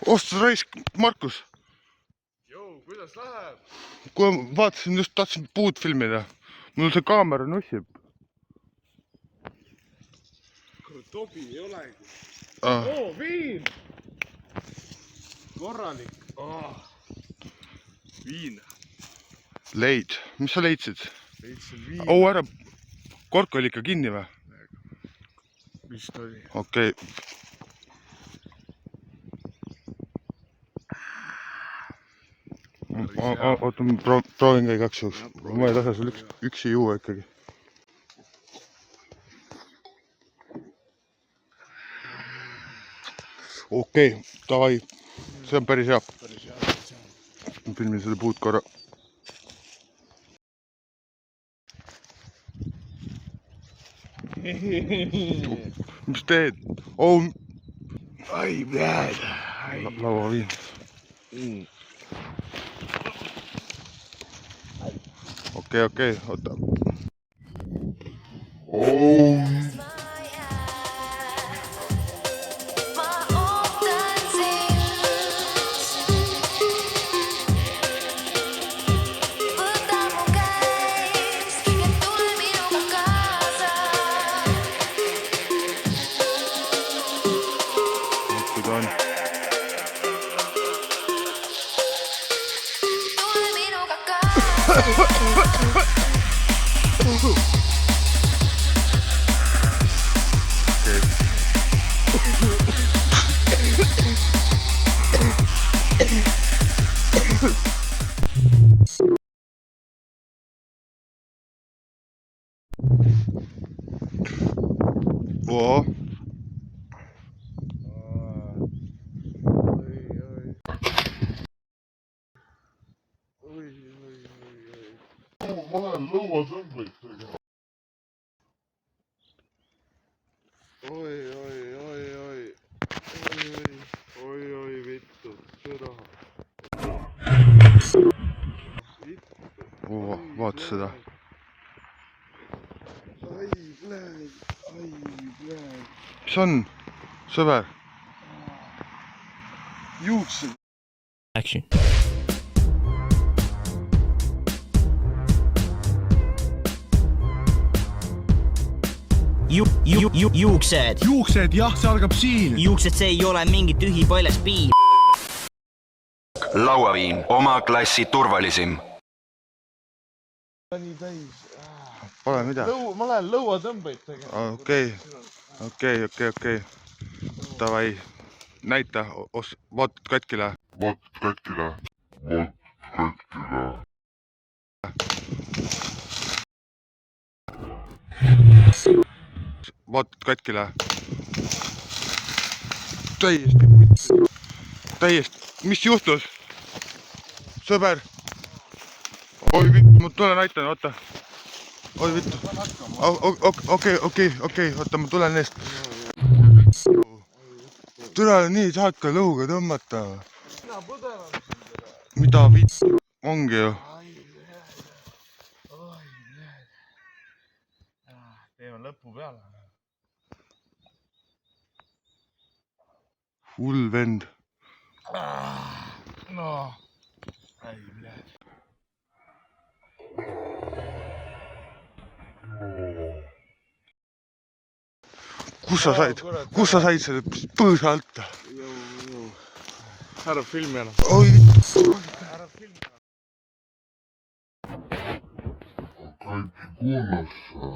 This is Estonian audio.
Ostus raisk, Markus. Jou, kuidas läheb? Kui vaatasin, just tahtsin puud filmida. Mul see kaamera nussib. Tobi ei olegi. Viin! Korralik. Viin. Leid. Mis sa leidsid? Leidsin viin. Ära. Kork oli ikka kinni või? Vist oli. Okei. Oota, proovin ka igaks juhuks. Ma ei lase sul üksi juua ikkagi. Okei, davai. See on päris hea. Ma filmin selle puud korra. Mis teed? Ai, blääd. Laua viin. Okei, oota. Oo. Ma lähen lõuatõmbeid tegema. Oi, vittu, sõda. Vaata seda. Ai, blääd. Mis on, sõber? Juuksed. Action. Juuksed. Juuksed, jah, see algab siin. Juuksed, see ei ole mingi tühi paljas piir. Lauaviin, oma klassi turvalisim. Nii täis. Pole midagi. Ma lähen lõuatõmbeid tegema. Okei. Davai. Näita, vaatad katkile. Vaatad katkile. Täiesti. Mis juhtus? Sõber. Oi vittu, ma tulen näitan, oota. Oi vittu. Okei, oota, ma tulen eest. Tule nii, saad ka lõuga tõmmata. Mida vittu? Ongi ju. Teeme lõpu peale. Hull vend. No. Ai, blääd. Kus sa said selle põõsa alt? Ära filmi enam. Oi vittu. Ära filmi enam. Kaikki kunnossa.